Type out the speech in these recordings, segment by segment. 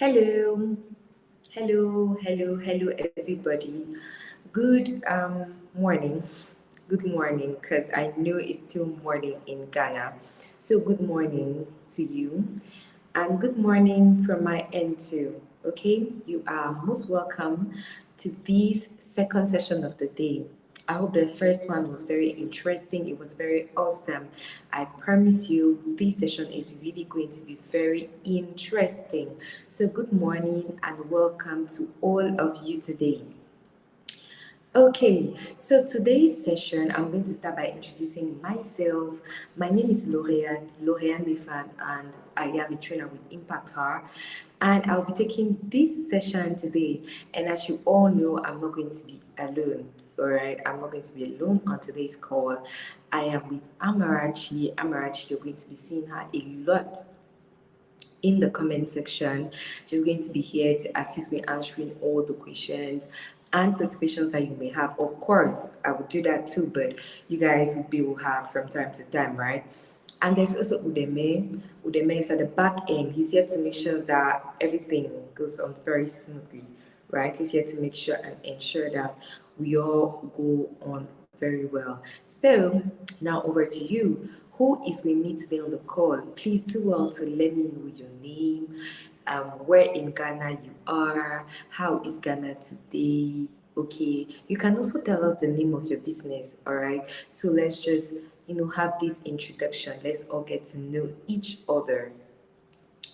Hello, hello, everybody. Good morning. Good morning, because I know it's still morning in Ghana. So, good morning to you, and good morning from my end, too. Okay, you are most welcome to this second session of the day. I hope the first one was very interesting. It was very awesome. I promise you, this session is really going to be very interesting. So, good morning and welcome to all of you today. Okay, so today's session, I'm going to start by introducing myself. My name is Lorian Bifan, and I am a trainer with Impact Her. And I'll be taking this session today. And as you all know, I'm not going to be alone, all right? I'm not going to be alone on today's call. I am with Amarachi. Amarachi, you're going to be seeing her a lot in the comment section. She's going to be here to assist me answering all the questions and preoccupations that you may have. Of course, I would do that too, but you guys will have from time to time, right? And there's also Udeme. Udeme is at the back end. He's here to make sure that everything goes on very smoothly, right? He's here to make sure and ensure that we all go on very well. So now over to you. Who is with me today on the call? Please do well to let me know your name, where in Ghana you are, how is Ghana today. Okay, you can also tell us the name of your business. All right, so let's just have this introduction. Let's all get to know each other.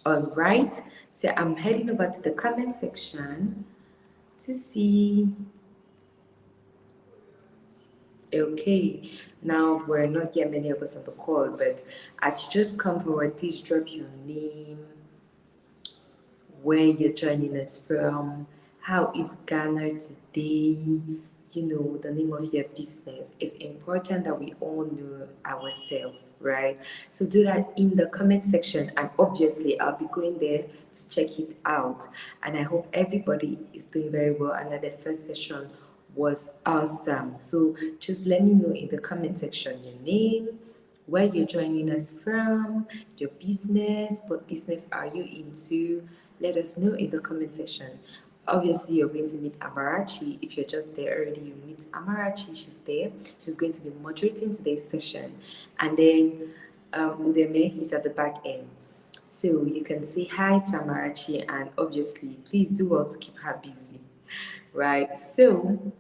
All right, so I'm heading over to the comment section to see. Okay, now we're not yet many of us on the call, but as you just come forward, please drop your name, where you're joining us from, how is Ghana today, the name of your business. It's important that we all know ourselves, right? So do that in the comment section, and obviously I'll be going there to check it out. And I hope everybody is doing very well and that the first session was awesome. So just let me know in the comment section your name, where you're joining us from, your business, what business are you into. Let us know in the comment section. Obviously, you're going to meet Amarachi. If you're just there already, you meet Amarachi. She's there. She's going to be moderating today's session. And then Udeme, he's at the back end. So you can say hi to Amarachi, and obviously, please do well to keep her busy. Right? So,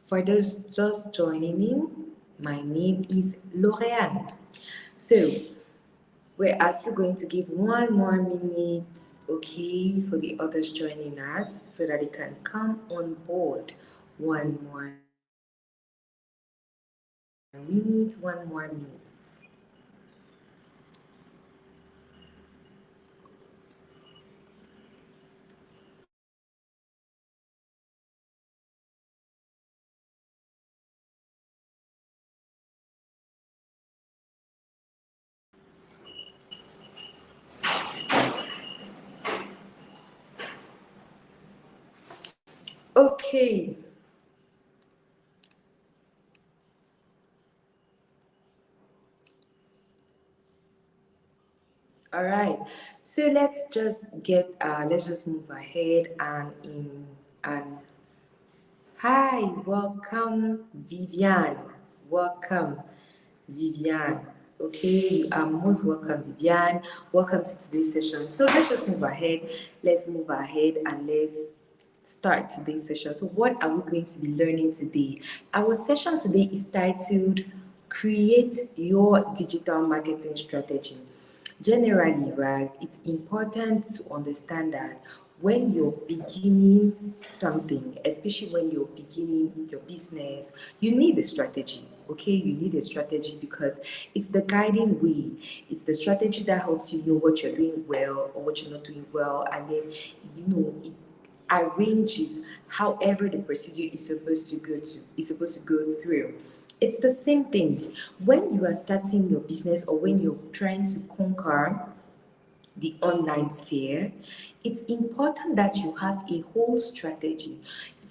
for those just joining in, my name is Lorian. So, we're still going to give one more minute, okay, for the others joining us so that they can come on board. One more minute, one more minute. Okay. All right. So let's just move ahead and hi, welcome Vivian. Welcome Vivian. Okay, you are most welcome, Vivian. Welcome to today's session. So let's just move ahead. Let's move ahead and let's start today's session. So, what are we going to be learning today? Our session today is titled Create Your Digital Marketing Strategy. Generally, right, it's important to understand that when you're beginning something, especially when you're beginning your business, you need a strategy. Okay, you need a strategy because it's the guiding way. It's the strategy that helps you know what you're doing well or what you're not doing well, and then it arranges however the procedure is supposed to go through. It's the same thing when you are starting your business or when you're trying to conquer the online sphere. It's important that you have a whole strategy.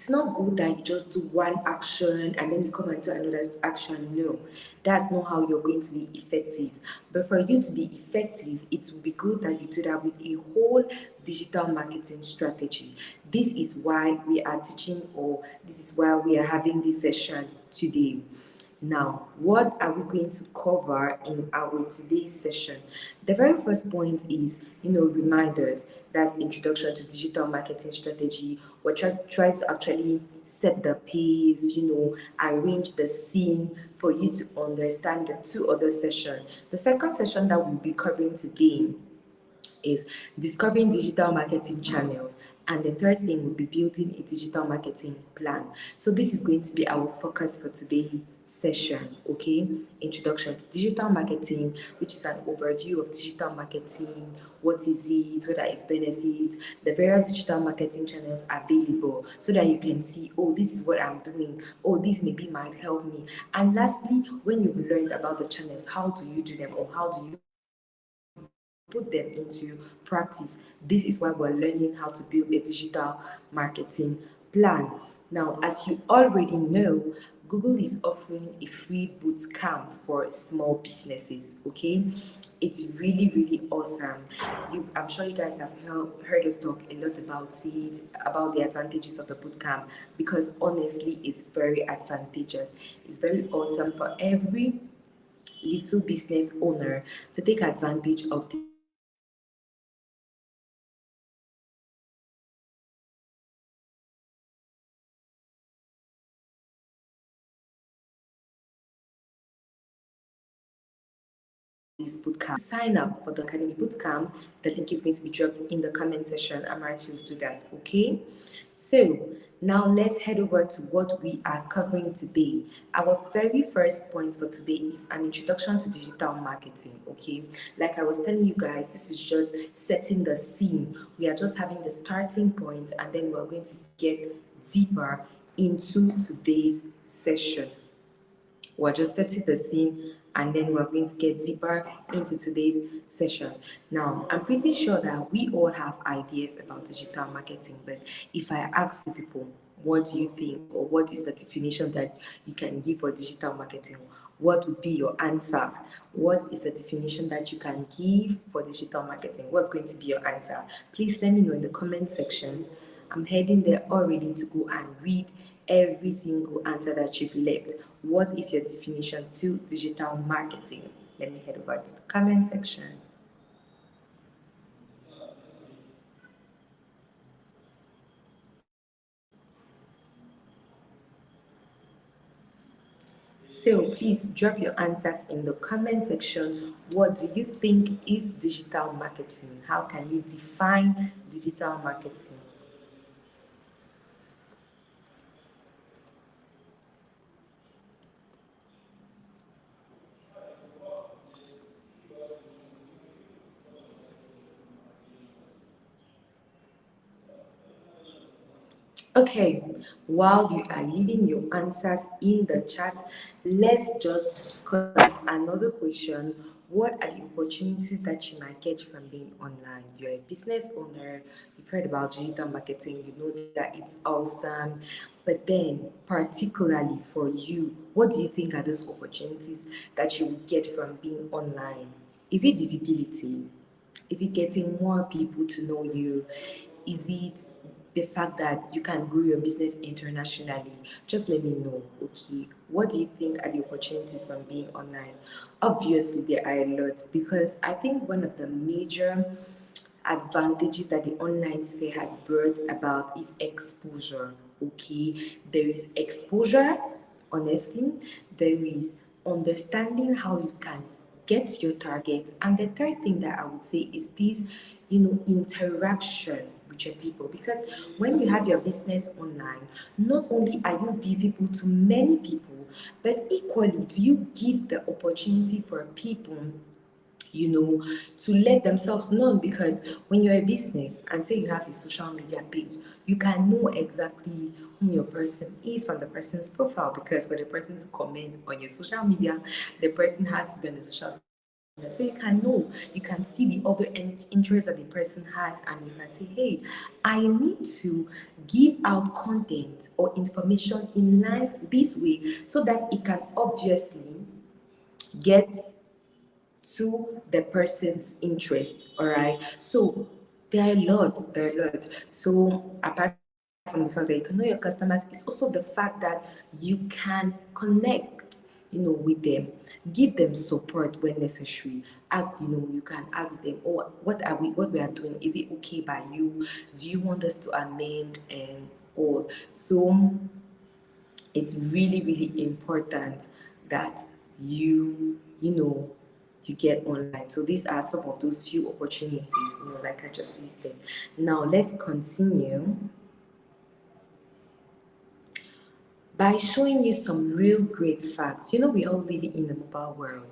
It's not good that you just do one action and then you come and do another action. No, that's not how you're going to be effective. But for you to be effective, it will be good that you do that with a whole digital marketing strategy. This is why we are teaching, or this is why we are having this session today. Now, what are we going to cover in our today's session? The very first point is, reminders. That's introduction to digital marketing strategy. We're trying to actually set the pace, arrange the scene for you to understand the two other sessions. The second session that we'll be covering today is discovering digital marketing channels, and the third thing will be building a digital marketing plan. So this is going to be our focus for today's session. Okay, introduction to digital marketing, which is an overview of digital marketing. What is it, what are its benefits, the various digital marketing channels available, so that you can see, oh, this is what I'm doing, oh, this maybe might help me. And lastly, when you've learned about the channels, how do you do them, or how do you put them into practice? This is why we're learning how to build a digital marketing plan. Now, as you already know, Google is offering a free boot camp for small businesses. Okay, it's really, really awesome. I'm sure you guys have heard us talk a lot about it, about the advantages of the boot camp, because honestly, it's very advantageous. It's very awesome for every little business owner to take advantage of this boot camp. Now, sign up for the Academy Bootcamp. The link is going to be dropped in the comment section. I'm ready to do that. Okay. So now let's head over to what we are covering today. Our very first point for today is an introduction to digital marketing. Okay. Like I was telling you guys, this is just setting the scene. We are just having the starting point, and then we're going to get deeper into today's session. We're just setting the scene, and then we're going to get deeper into today's session. Now, I'm pretty sure that we all have ideas about digital marketing, but if I ask you people, what do you think, or what is the definition that you can give for digital marketing? What would be your answer? What is the definition that you can give for digital marketing? What's going to be your answer? Please let me know in the comment section. I'm heading there already to go and read every single answer that you've left. What is your definition to digital marketing? Let me head over to the comment section. So please drop your answers in the comment section. What do you think is digital marketing? How can you define digital marketing? Okay, while you are leaving your answers in the chat, let's just consider another question. What are the opportunities that you might get from being online? You're a business owner, you've heard about digital marketing, you know that it's awesome. But then, particularly for you, what do you think are those opportunities that you will get from being online? Is it visibility? Is it getting more people to know you? Is it the fact that you can grow your business internationally? Just let me know. Okay, what do you think are the opportunities from being online? Obviously, there are a lot, because I think one of the major advantages that the online sphere has brought about is exposure. Okay, there is exposure, honestly, there is understanding how you can get your target, and the third thing that I would say is this, interaction with your people. Because when you have your business online, not only are you visible to many people, but equally do you give the opportunity for people, to let themselves known. Because when you're a business and say you have a social media page, you can know exactly who your person is from the person's profile, because for the person to comment on your social media, the person has to be on the social So you can know, you can see the other interests that the person has, and you can say, hey, I need to give out content or information in line this way so that it can obviously get to the person's interest. All right. So there are a lot. So apart from the fact that you can know your customers, it's also the fact that you can connect, with them, give them support when necessary. Ask, you can ask them, oh, what we are doing, is it okay by you? Do you want us to amend and all? So it's really, really important that you get online. So these are some of those few opportunities, like I just listed. Now let's continue by showing you some real great facts. We all live in the mobile world.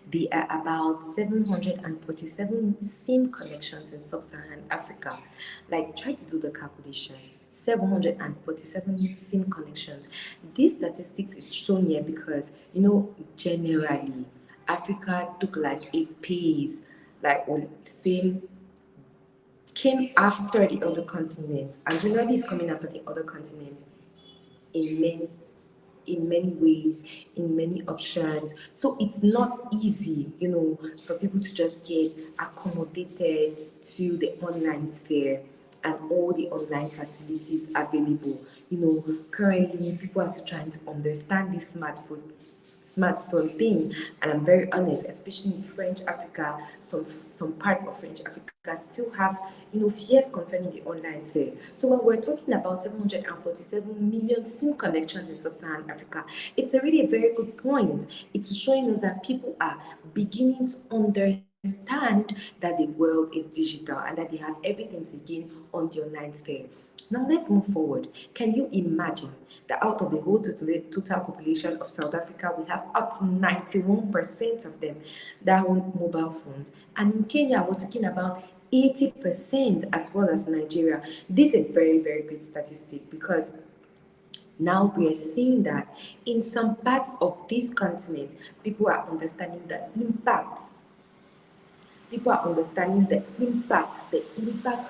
There are about 747 SIM connections in sub-Saharan Africa. Like, try to do the calculation. 747 SIM connections. This statistics is shown here because, generally, Africa took like a pace, like on same came after the other continents, and generally is coming after the other continents in many ways, in many options. So it's not easy, for people to just get accommodated to the online sphere and all the online facilities available. Currently people are still trying to understand this smartphone thing, and I'm very honest, especially in French Africa, some parts of French Africa still have fears concerning the online sphere. So when we're talking about 747 million SIM connections in sub-Saharan Africa, it's a really a very good point. It's showing us that people are beginning to understand that the world is digital and that they have everything to gain on the online sphere. Now let's move forward. Can you imagine that out of the whole total population of South Africa, we have up to 91% of them that own mobile phones? And in Kenya, we're talking about 80%, as well as Nigeria. This is a very, very good statistic, because now we are seeing that in some parts of this continent, people are understanding the impacts. People are understanding the impact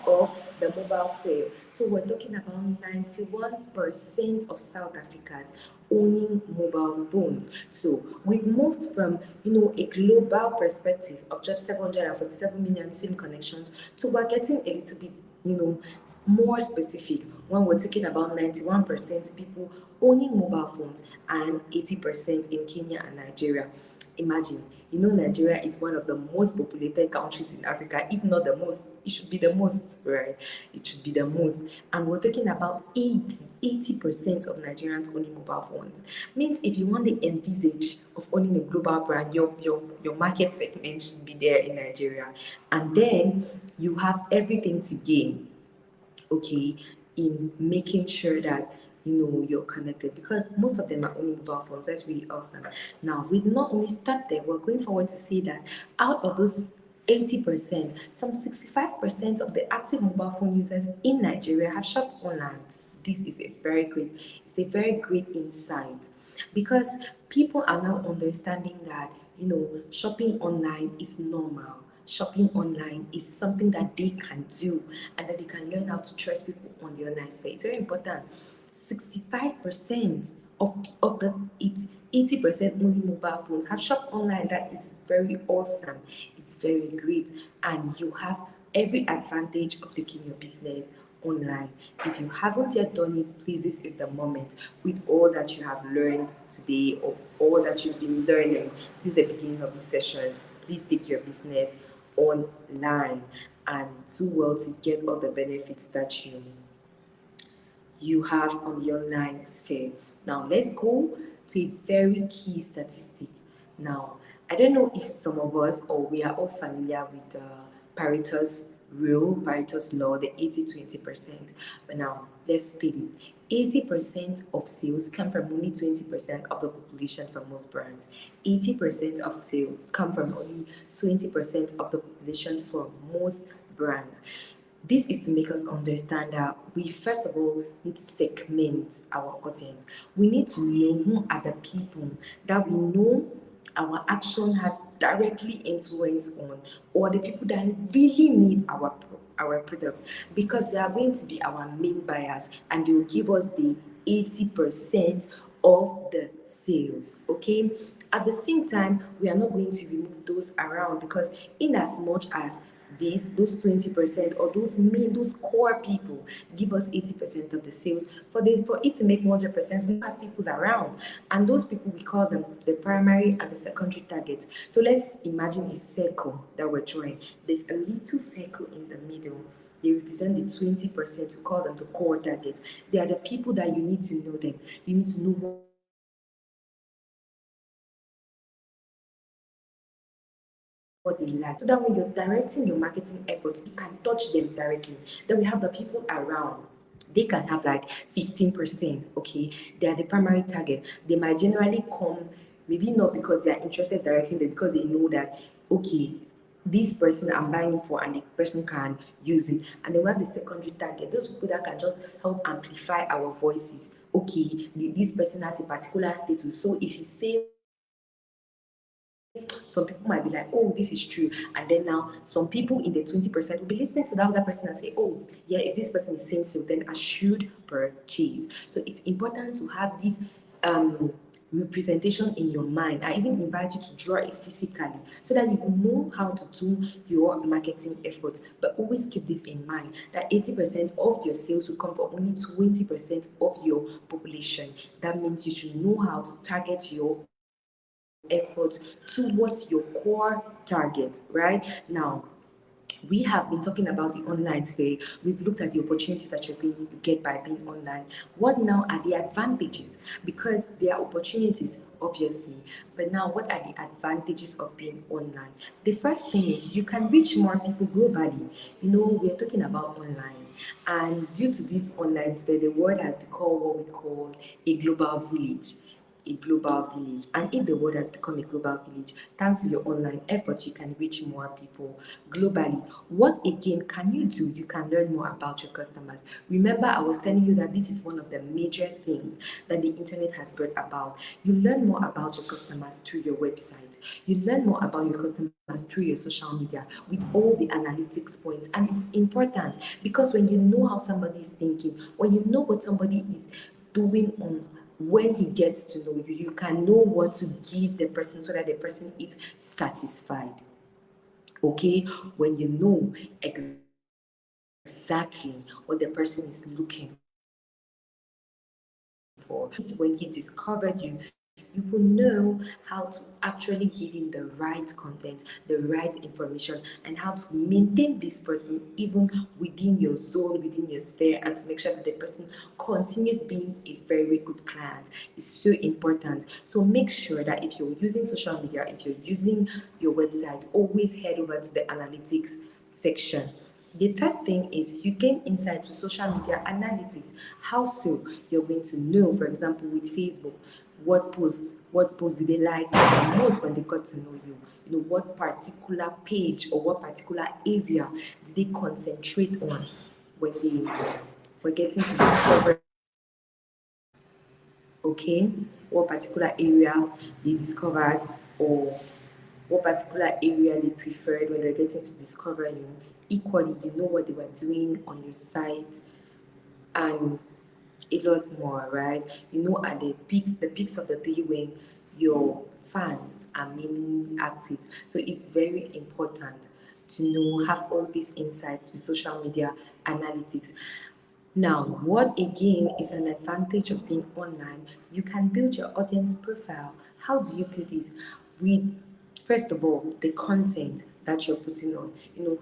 of the mobile sphere. So we're talking about 91% of South Africans owning mobile phones. So we've moved from, a global perspective of just 747 million SIM connections to we're getting a little bit, more specific when we're talking about 91% people owning mobile phones and 80% in Kenya and Nigeria. Imagine, Nigeria is one of the most populated countries in Africa, if not the most. It should be the most, right? It should be the most. And we're talking about 80% of Nigerians owning mobile phones. Means if you want the envisage of owning a global brand, your market segment should be there in Nigeria. And then you have everything to gain, okay, in making sure that you're connected, because most of them are only mobile phones. That's really awesome. Now we not only start there, we're going forward to see that out of those 80%, some 65% of the active mobile phone users in Nigeria have shopped online. This is a very great insight, because people are now understanding that shopping online is normal. Shopping online is something that they can do, and that they can learn how to trust people on the online space. It's very important. 65% of the 80% only mobile phones have shopped online. That is very awesome. It's very great, and you have every advantage of taking your business online. If you haven't yet done it, please, this is the moment. With all that you have learned today, or all that you've been learning since the beginning of the sessions, please take your business online and do well to get all the benefits that you have on the online sphere. Now let's go to a very key statistic. Now, I don't know if some of us, or we are all familiar with the Pareto's rule, Pareto's law, the 80-20%. But now let's state it. 80% of sales come from only 20% of the population for most brands. 80% of sales come from only 20% of the population for most brands. This is to make us understand that we first of all need to segment our audience. We need to know who are the people that we know our action has directly influence on, or the people that really need our products, because they are going to be our main buyers and they will give us the 80% of the sales. Okay, at the same time, we are not going to remove those around, because in as much as those 20% or those core people give us 80% of the sales, for it to make 100%, we have people around, and those people, we call them the primary and the secondary targets. So let's imagine a circle that we're drawing. There's a little circle in the middle. They represent the 20%. We call them the core targets. They are the people that you need to know them. You need to know what they like. You need to know what they dislike. You need to know what they want. You need to know what they need. So that when you're directing your marketing efforts, you can touch them directly. Then we have the people around. They can have like 15%. Okay, they are the primary target. They might generally come, maybe not because they are interested directly, but because they know that, okay, this person I'm buying it for and the person can use it. And then we have the secondary target, those people that can just help amplify our voices. Okay, this person has a particular status, so if he says, some people might be like, oh, this is true. And then now some people in the 20% will be listening to that other person and say, oh, yeah, if this person is saying so, then I should purchase. So it's important to have this um representation in your mind. I even invite you to draw it physically so that you will know how to do your marketing efforts. But always keep this in mind, that 80% of your sales will come from only 20% of your population. That means you should know how to target your efforts towards your core target, right? Now, we have been talking about the online sphere. We've looked at the opportunities that you're going to get by being online. What now are the advantages? Because there are opportunities, obviously, but now what are the advantages of being online? The first thing is you can reach more people globally. We're talking about online, and due to this online sphere, the world has become what we call a global village. And if the world has become a global village, thanks to your online efforts, you can reach more people globally. What again can you do? You can learn more about your customers. Remember, I was telling you that this is one of the major things that the internet has brought about. You learn more about your customers through your website. You learn more about your customers through your social media with all the analytics points. And it's important, because when you know how somebody is thinking, when you know what somebody is doing on, when he gets to know you, you can know what to give the person so that the person is satisfied. Okay, when you know exactly what the person is looking for, when he discovered you will know how to actually give him the right content, the right information, and how to maintain this person even within your zone, within your sphere, and to make sure that the person continues being a very good client. Is so important. So make sure that if you're using social media, if you're using your website, always head over to the analytics section. The third thing is you gain insight with social media analytics. How so? You're going to know, for example, with Facebook, what posts did they like the most when they got to know you. What particular page or what particular area did they concentrate on when they were getting to discover you. Okay, what particular area they discovered, or what particular area they preferred when they're getting to discover you. Equally, you know what they were doing on your site, and a lot more, right? At the peaks of the day when your fans are mainly active. So it's very important to have all these insights with social media analytics. Now, what again is an advantage of being online? You can build your audience profile. How do you do this? With, first of all, the content that you're putting on.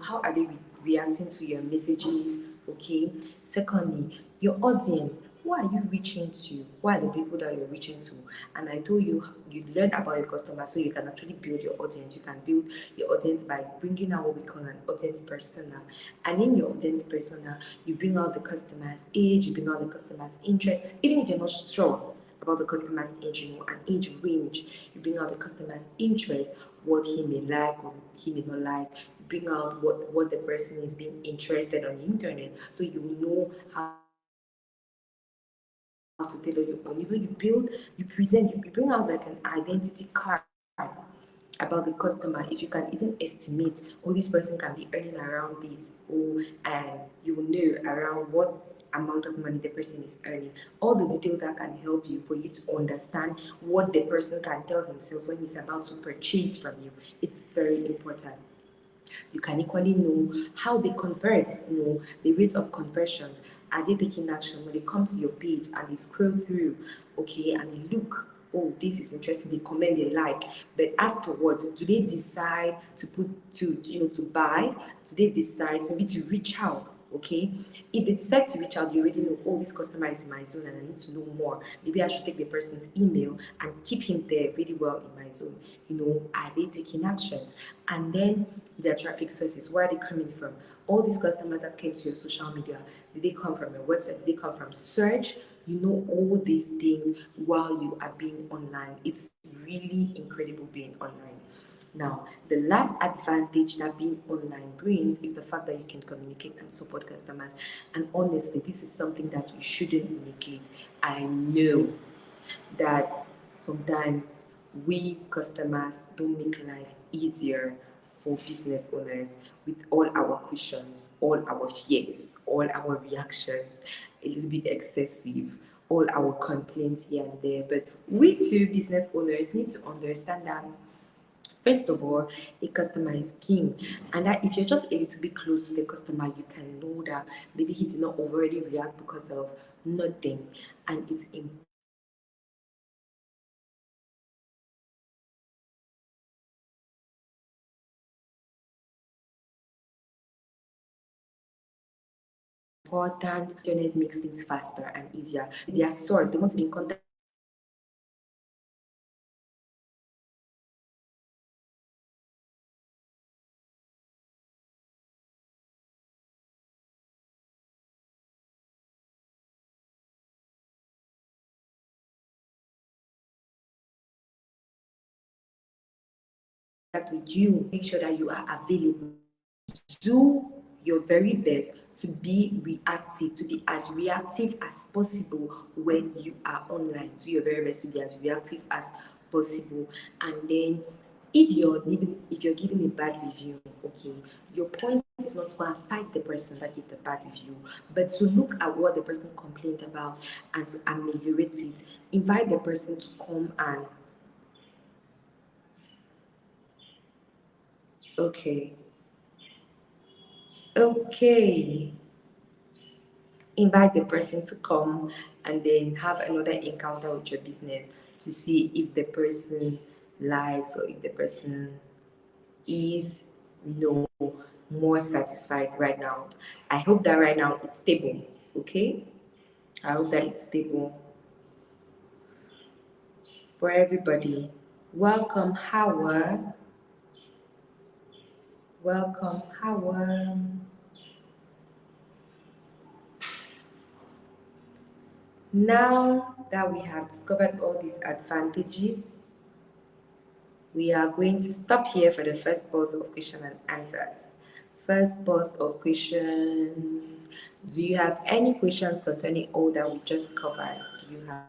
How are they reacting to your messages? Okay. Secondly, your audience. Who are you reaching to? Who are the people that you're reaching to? And I told you, you learn about your customers, so you can actually build your audience. You can build your audience by bringing out what we call an audience persona. And in your audience persona, you bring out the customer's age, you bring out the customer's interest, even if you're not sure about the customer's age, an age range. You bring out the customer's interest, what he may like, what he may not like. You bring out what the person is being interested on the internet, so you know how to tailor your own. You bring out like an identity card about the customer. If you can even estimate, oh, this person can be earning around this, oh, and you will know around what amount of money the person is earning. All the details that can help you for you to understand what the person can tell himself when he's about to purchase from you. It's very important. You can equally know how they convert, the rate of conversions. Are they taking action when they come to your page and they scroll through, okay, and they look, oh, this is interesting, they comment, they like, but afterwards, do they decide to to buy? Do they decide maybe to reach out? Okay, if they decide to reach out, you already know, oh, this customer is in my zone and I need to know more. Maybe I should take the person's email and keep him there really well in my zone. Are they taking actions? And then their traffic sources, where are they coming from? All these customers that came to your social media, did they come from your website? Did they come from search? All these things while you are being online. It's really incredible being online. Now, the last advantage that being online brings is the fact that you can communicate and support customers. And honestly, this is something that you shouldn't neglect. I know that sometimes we customers don't make life easier for business owners with all our questions, all our fears, all our reactions, a little bit excessive, all our complaints here and there. But we too, business owners, need to understand that first of all, a customer is king, and that if you're just a little bit close to the customer, you can know that maybe he did not already react because of nothing, and it's important. Internet makes things faster and easier. Their source, they want to be in contact with you. Make sure that you are available. Do your very best to be reactive, to be as reactive as possible when you are online. Do your very best to be as reactive as possible. And then if you're giving a bad review, okay, your point is not to go and fight the person that gave the bad review, but to look at what the person complained about and to ameliorate it. Invite the person to come and okay, okay, invite the person to come and then have another encounter with your business to see if the person likes or if the person is more satisfied right now. I hope that right now it's stable. Okay, I hope that it's stable for everybody. Welcome, Howard. Welcome, Howard. Now that we have discovered all these advantages, we are going to stop here for the first pause of question and answers. First pause of questions. Do you have any questions concerning all that we just covered? Do you have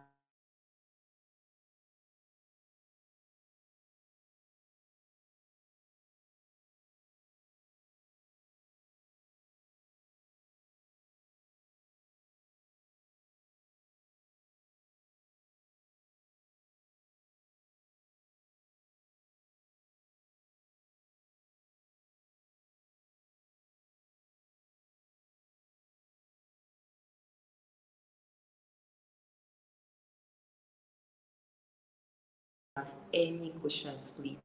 any questions, please?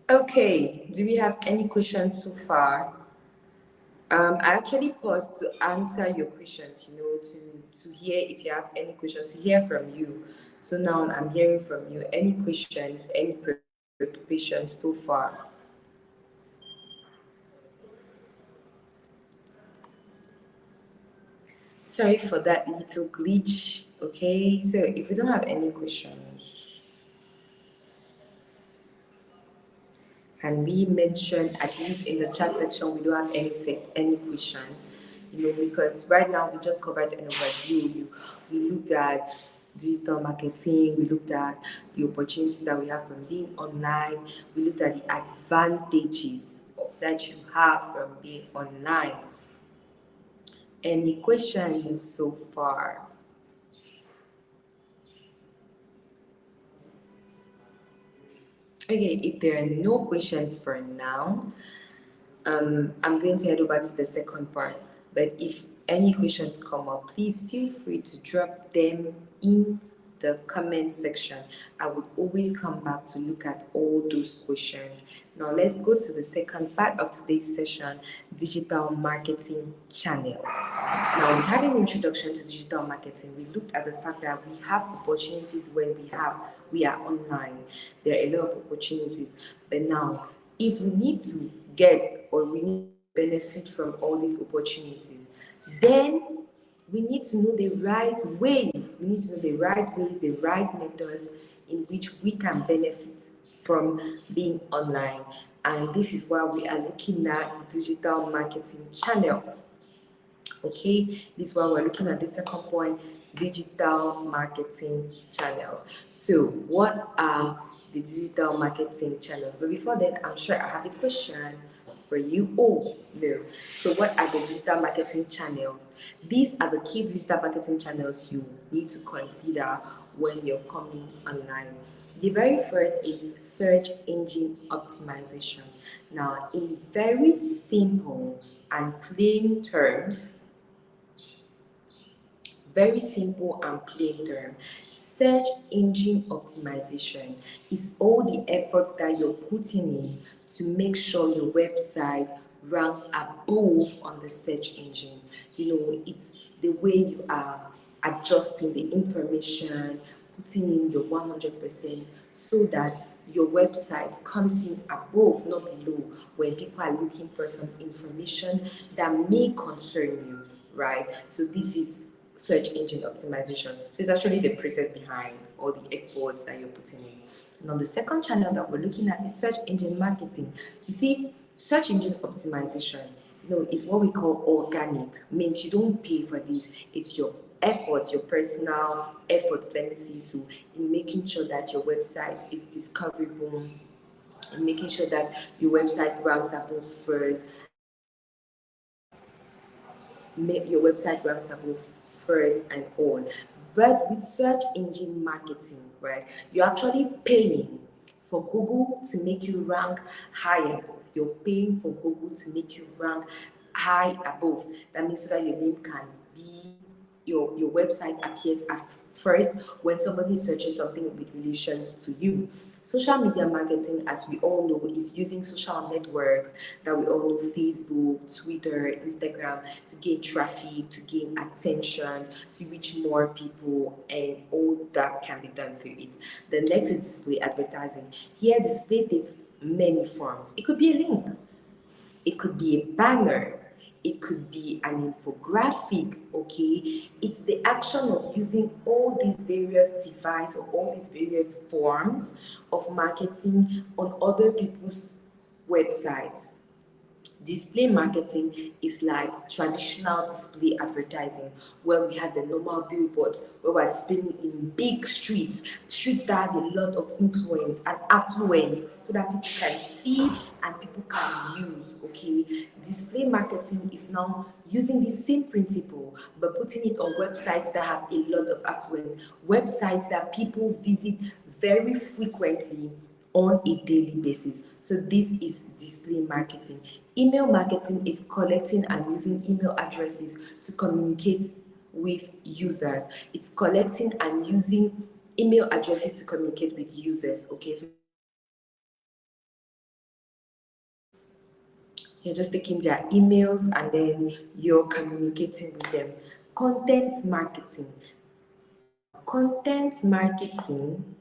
Okay, do we have any questions so far? I actually paused to answer your questions, to hear if you have any questions, to hear from you. So now I'm hearing from you. Any questions, any preoccupations so far? Sorry for that little glitch. Okay, so if you don't have any questions, Can we mention at least in the chat section we don't have any questions? Because right now we just covered an overview. We looked at digital marketing, we looked at the opportunities that we have from being online, we looked at the advantages that you have from being online. Any questions so far? Okay, if there are no questions for now, I'm going to head over to the second part. But if any questions come up, please feel free to drop them in the comment section. I will always come back to look at all those questions. Now let's go to the second part of today's session, digital marketing channels. Now we had an introduction to digital marketing. We looked at the fact that we have opportunities when we are online. There are a lot of opportunities. But now if we need to get or we need to benefit from all these opportunities, then we need to know the right ways. We need to know the right ways, the right methods in which we can benefit from being online. And this is why we are looking at digital marketing channels. Okay, this is why we're looking at the second point, digital marketing channels. So what are the digital marketing channels? But before then, I'm sure I have a question for you. Oh no, so what are the digital marketing channels? These are the key digital marketing channels you need to consider when you're coming online. The very first is search engine optimization. Now, in very simple and plain terms, very simple and plain term, search engine optimization is all the efforts that you're putting in to make sure your website ranks above on the search engine. It's the way you are adjusting the information, putting in your 100% so that your website comes in above, not below, when people are looking for some information that may concern you, right? So this is search engine optimization. So it's actually the process behind all the efforts that you're putting in. Now the second channel that we're looking at is search engine marketing. You see, search engine optimization, is what we call organic. Means you don't pay for this. It's your efforts, your personal efforts, let me see, so in making sure that your website is discoverable, in making sure that your website ranks above first, make your website ranks above first and all. But with search engine marketing, right, you're actually paying for Google to make you rank high above. You're paying for Google to make you rank high above. That means so that your name can be, your website appears at first when somebody searches something with relations to you. Social media marketing, as we all know, is using social networks that we all know, Facebook, Twitter, Instagram, to gain traffic, to gain attention, to reach more people, and all that can be done through it. The next is display advertising. Here, display takes many forms. It could be a link, it could be a banner, it could be an infographic. Okay, it's the action of using all these various devices or all these various forms of marketing on other people's websites. Display marketing is like traditional display advertising, where we had the normal billboards, where we're displaying in big streets that have a lot of influence and affluence, so that people can see and people can use. Okay, display marketing is now using the same principle but putting it on websites that have a lot of affluence, websites that people visit very frequently on a daily basis. So this is display marketing. Email marketing is collecting and using email addresses to communicate with users. It's collecting and using email addresses to communicate with users. Okay, so you're just taking their emails and then you're communicating with them. Content marketing. Content marketing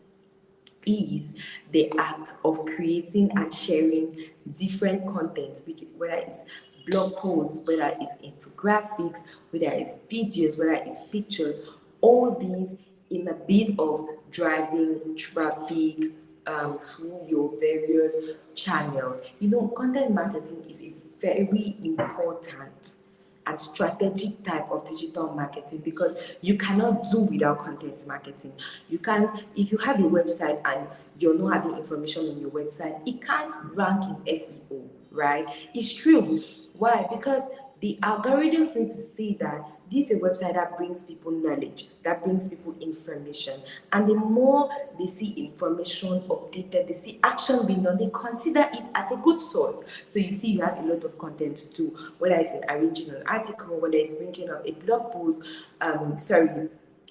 is the act of creating and sharing different content, whether it's blog posts, whether it's infographics, whether it's videos, whether it's pictures, all these in a bit of driving traffic to your various channels. Content marketing is a very important and strategic type of digital marketing, because you cannot do without content marketing. You can't, if you have a website and you're not having information on your website, it can't rank in SEO, right? It's true. Why? Because the algorithm for you to see that this is a website that brings people knowledge, that brings people information. And the more they see information updated, they see action being done, they consider it as a good source. So you see, you have a lot of content to do, whether it's in arranging an article, whether it's bringing up a blog post, an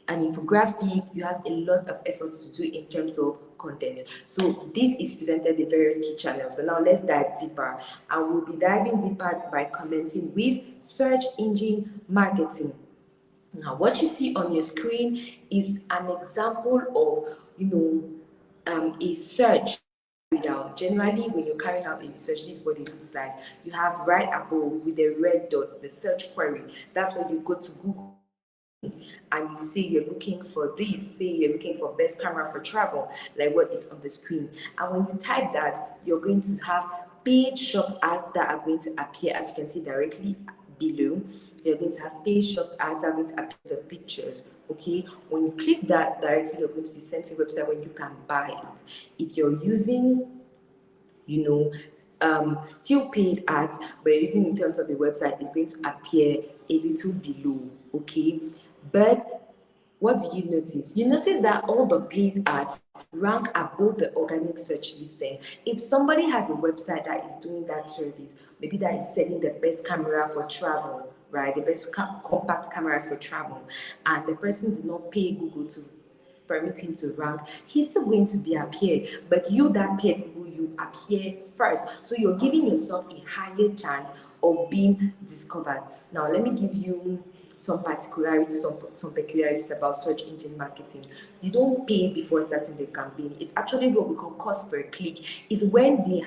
infographic. You have a lot of efforts to do in terms of content. So this is presented in various key channels. But now let's dive deeper. And we'll be diving deeper by commenting with search engine marketing. Now, what you see on your screen is an example of, a search carried out. Generally, when you're carrying out a research, this is what it looks like. You have right above with the red dot, the search query. That's where you go to Google and you say you're looking for this, say you're looking for best camera for travel, like what is on the screen. And when you type that, you're going to have paid shop ads that are going to appear, as you can see directly below. You're going to have paid shop ads that are going to appear the pictures. Okay, when you click that directly, you're going to be sent to a website where you can buy it. If you're using still paid ads, but using in terms of the website, is going to appear a little below. Okay, but what do you notice? You notice that all the paid ads rank above the organic search listing. If somebody has a website that is doing that service, maybe that is selling the best camera for travel, right? The best compact cameras for travel, and the person did not pay Google to permit him to rank, he's still going to be appeared. But you that paid Google, you appear first. So you're giving yourself a higher chance of being discovered. Now, let me give you some particularities, some peculiarities about search engine marketing. You don't pay before starting the campaign. It's actually what we call cost per click. It's when the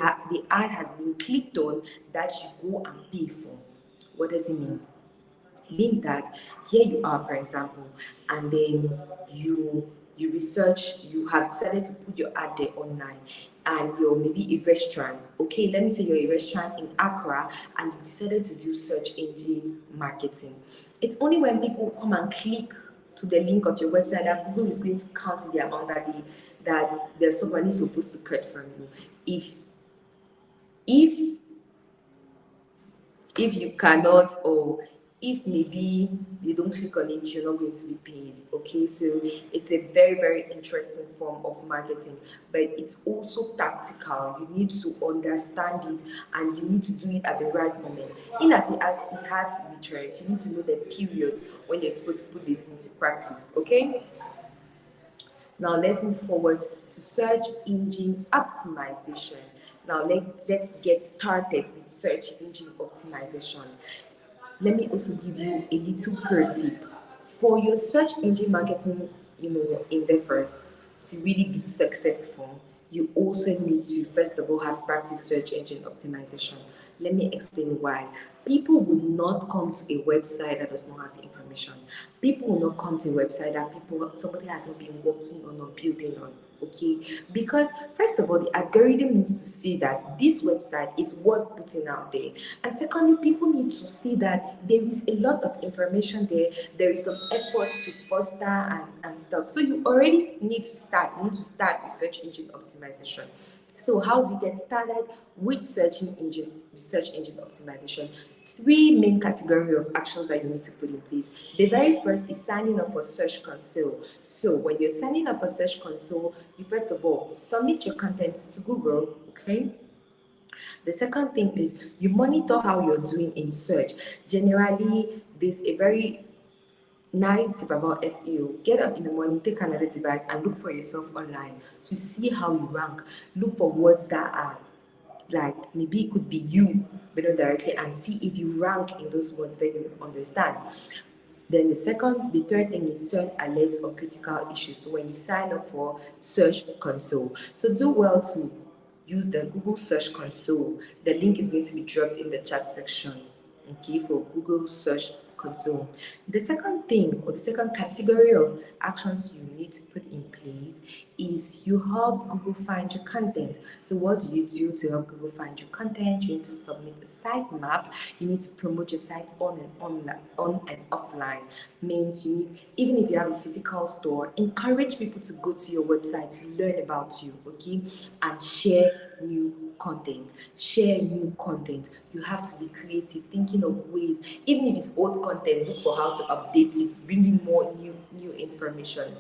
ad has been clicked on that you go and pay for. What does it mean? Means that here you are, for example, and then you research, you have decided to put your ad there online, and you're maybe a restaurant. Okay, let me say you're a restaurant in Accra and you decided to do search engine marketing. It's only when people come and click to the link of your website that Google is going to count the amount that there's somebody supposed to cut from you. If you cannot, or if maybe you don't click on it, you're not going to be paid. Okay, so it's a very, very interesting form of marketing, but it's also tactical. You need to understand it and you need to do it at the right moment. In as it has returns, you need to know the periods when you're supposed to put this into practice. Okay, now let's move forward to search engine optimization. Now let's get started with search engine optimization. Let me also give you a little pro tip. For your search engine marketing, endeavors to really be successful, you also need to first of all have practiced search engine optimization. Let me explain why. People would not come to a website that does not have the information. People will not come to a website that somebody has not been working on or building on. Okay, because first of all, the algorithm needs to see that this website is worth putting out there, and secondly, people need to see that there is a lot of information there. There is some effort to foster and stuff. So you already need to start. You need to start with search engine optimization. So how do you get started with search engine optimization? Three main categories of actions that you need to put in place. The very first is signing up for Search Console. So when you're signing up for Search Console, you first of all submit your content to Google, okay? The second thing is you monitor how you're doing in search. Generally, there's a very nice tip about SEO. Get up in the morning, take another device, and look for yourself online to see how you rank. Look for words that are like, maybe it could be you, but not directly, and see if you rank in those words that you understand. Then the third thing is search alerts or critical issues. So when you sign up for Search Console, so do well to use the Google Search Console. The link is going to be dropped in the chat section. Okay, for Google Search consume. The second thing, or the second category of actions you need to put in place, is you help Google find your content. So what do you do to help Google find your content? You need to submit a sitemap. You need to promote your site on and offline. Means you need, even if you have a physical store, encourage people to go to your website to learn about you, okay? And share new content. Share new content. You have to be creative, thinking of ways, even if it's old content, look for how to update it, bringing more new information.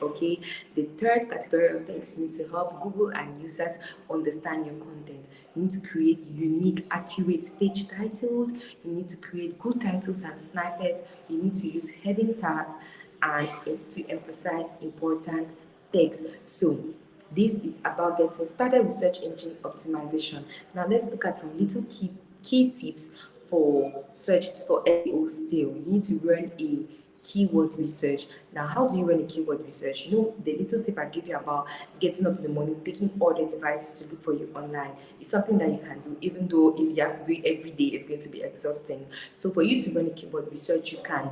Okay, the third category of things you need to help Google and users understand your content. You need to create unique, accurate page titles. You need to create good titles and snippets. You need to use heading tags and to emphasize important text. So this is about getting started with search engine optimization. Now let's look at some little key tips for SEO still. You need to run a keyword research. Now, how do you run a keyword research? You know, the little tip I give you about getting up in the morning, taking all the devices to look for you online is something that you can do, even though if you have to do it every day, it's going to be exhausting. So for you to run a keyword research, you can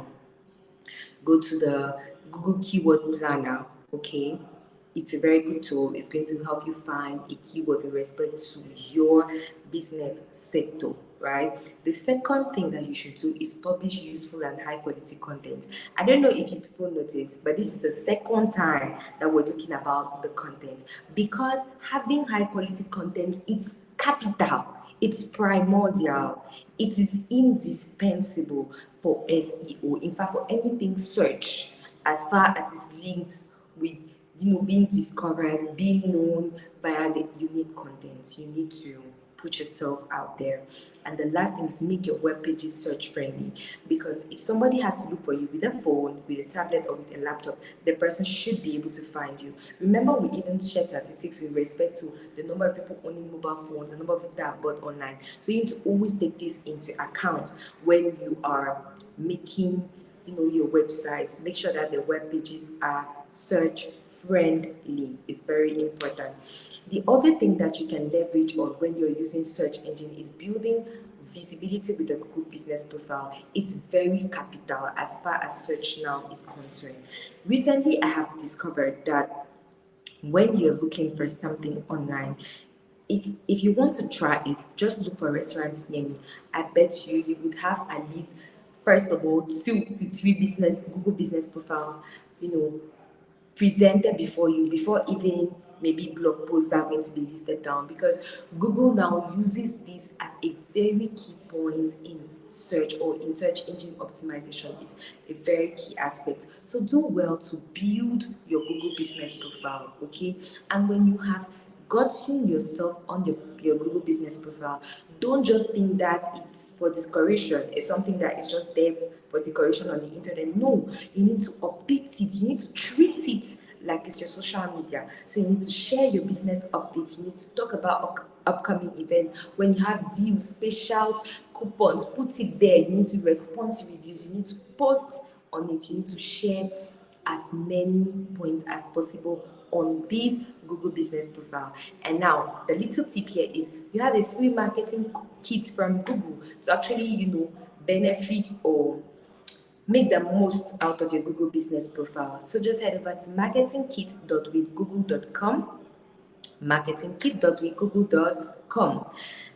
go to the Google Keyword Planner, okay? It's a very good tool. It's going to help you find a keyword with respect to your business sector, right? The second thing that you should do is publish useful and high quality content. I don't know if you people notice, but this is the second time that we're talking about the content, because having high quality content, it's capital. It's primordial. It is indispensable for SEO. In fact, for anything search, as far as it's linked with being discovered, being known via the unique content. You need to put yourself out there. And the last thing is make your web pages search friendly, because if somebody has to look for you with a phone, with a tablet, or with a laptop, the person should be able to find you. Remember, we even shared statistics with respect to the number of people owning mobile phones, the number of people that are bought online. So you need to always take this into account when you are making your website. Make sure that the web pages are search friendly. It's very important. The other thing that you can leverage on when you're using search engine is building visibility with a Google business profile. It's very capital as far as search now is concerned. Recently, I have discovered that when you're looking for something online, if you want to try it, just look for restaurants near me. I bet you would have at least, first of all, 2 to 3 Google business profiles, presented before you, before even maybe blog posts that are going to be listed down, because Google now uses this as a very key point in search, or in search engine optimization. Is a very key aspect. So do well to build your Google business profile, okay? And when you have gotten yourself on your Google business profile, don't just think that it's for decoration. It's something that is just there for decoration on the internet. No, you need to update it. You need to treat it like it's your social media. So you need to share your business updates. You need to talk about upcoming events. When you have deals, specials, coupons, put it there. You need to respond to reviews. You need to post on it. You need to share as many points as possible on this Google business profile. And now the little tip here is you have a free marketing kit from Google to actually benefit or make the most out of your Google business profile. So just head over to marketingkit.withgoogle.com, marketingkit.withgoogle.com.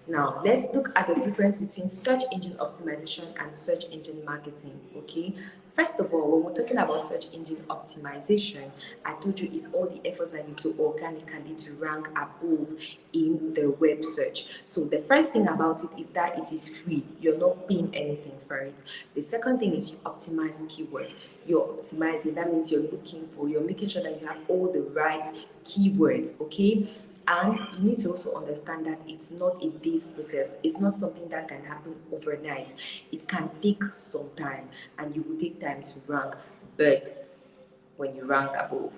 Now, let's look at the difference between search engine optimization and search engine marketing, okay? First of all, when we're talking about search engine optimization, I told you it's all the efforts that you do organically to rank above in the web search. So the first thing about it is that it is free. You're not paying anything for it. The second thing is you optimize keywords. You're optimizing. That means you're making sure that you have all the right keywords, okay? And you need to also understand that it's not a day's process. It's not something that can happen overnight. It can take some time, and you will take time to rank. But when you rank above,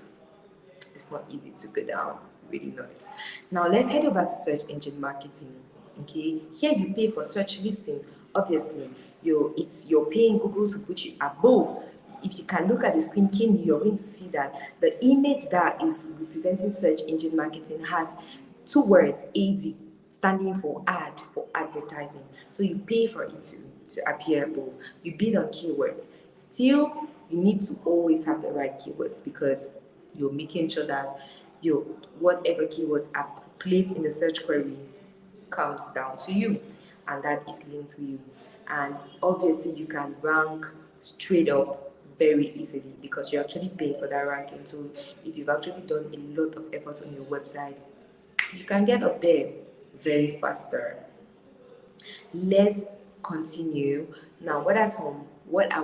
it's not easy to go down. Really not. Now let's head over to search engine marketing. Okay, here you pay for search listings. Obviously, you're paying Google to put you above. If you can look at the screen keenly, you're going to see that the image that is representing search engine marketing has 2 words, AD, standing for ad, for advertising. So you pay for it to appear above. You bid on keywords. Still, you need to always have the right keywords because you're making sure that your whatever keywords are placed in the search query comes down to you, and that is linked to you. And obviously you can rank straight up very easily because you're actually paying for that ranking. So if you've actually done a lot of efforts on your website, you can get up there very faster. Let's continue. Now, what are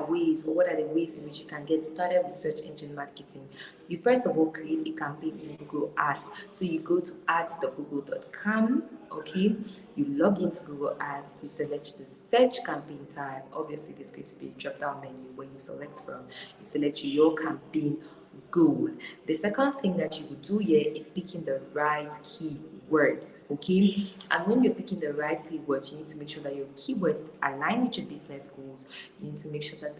ways, or what are the ways in which you can get started with search engine marketing? You first of all create a campaign in Google Ads. So you go to ads.google.com, okay? You log into Google Ads, you select the search campaign type. Obviously, there's going to be a drop-down menu where you select from. You select your campaign goal. The second thing that you would do here is picking the right keywords, okay? And when you're picking the right keywords, you need to make sure that your keywords align with your business goals. You need to make sure that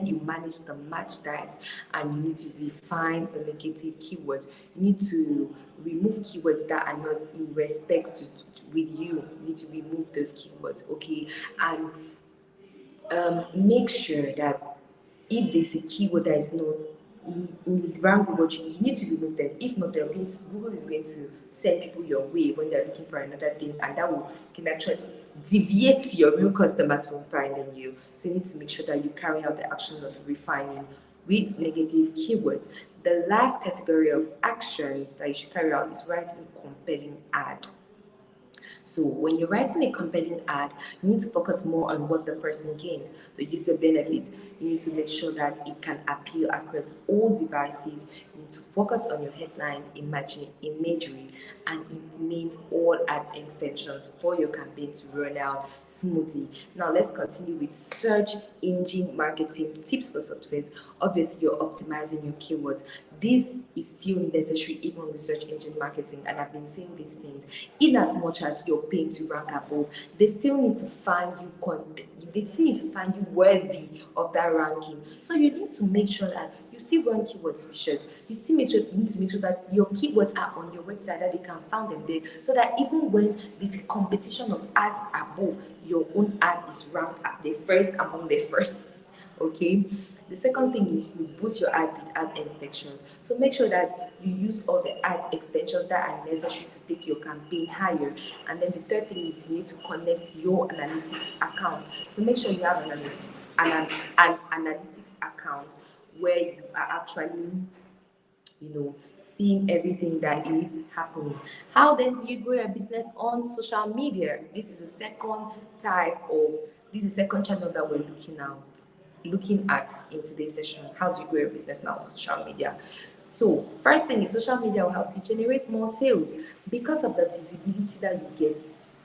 you manage the match types, and you need to refine the negative keywords. You need to remove keywords that are not in respect with you. You need to remove those keywords, okay? And make sure that if there's a keyword that is not in rank with what you need to remove them. If not, Google is going to send people your way when they're looking for another thing, and can actually deviate your real customers from finding you. So you need to make sure that you carry out the action of refining with negative keywords. The last category of actions that you should carry out is writing a compelling ad. So when you're writing a compelling ad, you need to focus more on what the person gains, the user benefits. You need to make sure that it can appeal across all devices. You need to focus on your headlines, imagery, and implement all ad extensions for your campaign to run out smoothly. Now let's continue with search engine marketing tips for success. Obviously, you're optimizing your keywords. This is still necessary even with search engine marketing, and I've been saying these things. In as much as you're paying to rank above, they still need to find you they still need to find you worthy of that ranking. So you need to make sure that you still run keywords research. You need to make sure that your keywords are on your website, that they can find them there, so that even when there's a competition of ads above, your own ad is ranked at the first among the first. Okay. The second thing is to boost your ad with ad extensions. So make sure that you use all the ad extensions that are necessary to take your campaign higher. And then the third thing is you need to connect your analytics account. So make sure you have an analytics account where you are actually seeing everything that is happening. How then do you grow your business on social media? This is the second channel that we're looking at in today's session. How do you grow your business now on social media? So first thing is, social media will help you generate more sales because of the visibility that you get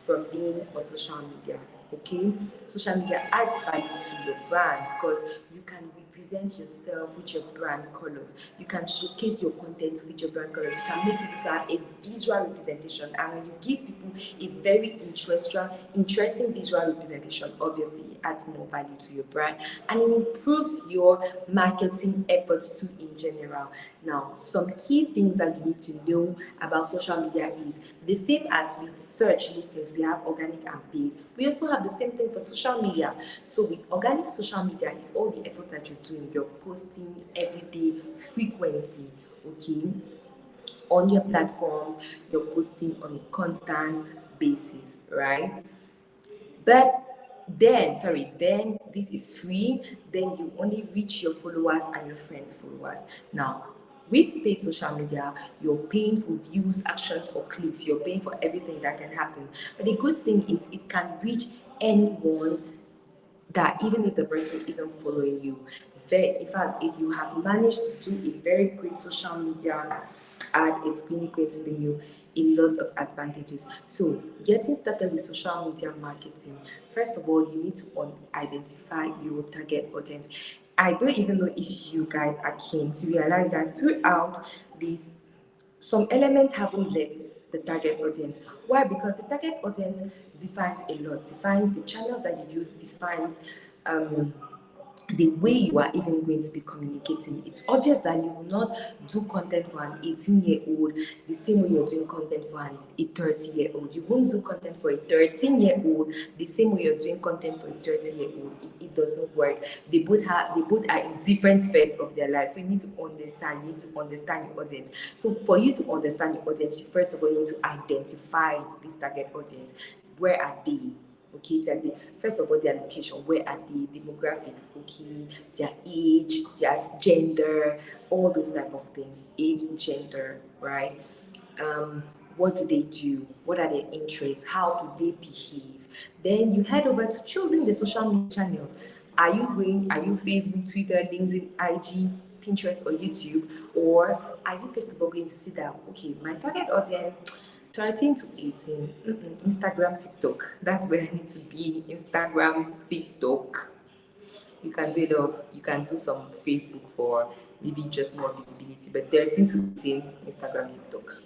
from being on social media. Okay, social media adds value to your brand because you can represent yourself with your brand colors. You can showcase your content with your brand colors. You can make people to have a visual representation, and when you give people a very interesting visual representation, obviously it adds more value to your brand and it improves your marketing efforts too in general. Now, some key things that you need to know about social media is the same as with search listings. We have organic and paid. We also have the same thing for social media. So with organic social media, it's all the effort that you're doing. You're posting every day frequently, okay, on your platforms. You're posting on a constant basis, right? But then this is free. Then you only reach your followers and your friends' followers. Now, with paid social media, you're paying for views, actions, or clicks. You're paying for everything that can happen. But the good thing is it can reach anyone, that even if the person isn't following you. In fact, if you have managed to do a very great social media ad, it's really going to bring you a lot of advantages. So getting started with social media marketing, first of all, you need to identify your target audience. I don't even know if you guys are keen to realize that throughout this, some elements haven't left the target audience. Why? Because the target audience defines a lot, defines the channels that you use, defines the way you are even going to be communicating. It's obvious that you will not do content for an 18-year-old the same way you're doing content for a 30-year-old. You won't do content for a 13-year-old the same way you're doing content for a 30-year-old. It doesn't work. They both are in different phases of their life. So you need to understand. You need to understand your audience. So for you to understand your audience, you first of all need to identify this target audience. Where are they? Okay, first of all, their location, where are the demographics, okay, their age, their gender, all those type of things, age, gender, right? What do they do? What are their interests? How do they behave? Then you head over to choosing the social media channels. Are you Facebook, Twitter, LinkedIn, IG, Pinterest, or YouTube? Or are you first of all going to see that, okay, my target audience 13 to 18, Instagram, TikTok. That's where I need to be. Instagram, TikTok. You can do some Facebook for maybe just more visibility, but 13 to 18, Instagram, TikTok.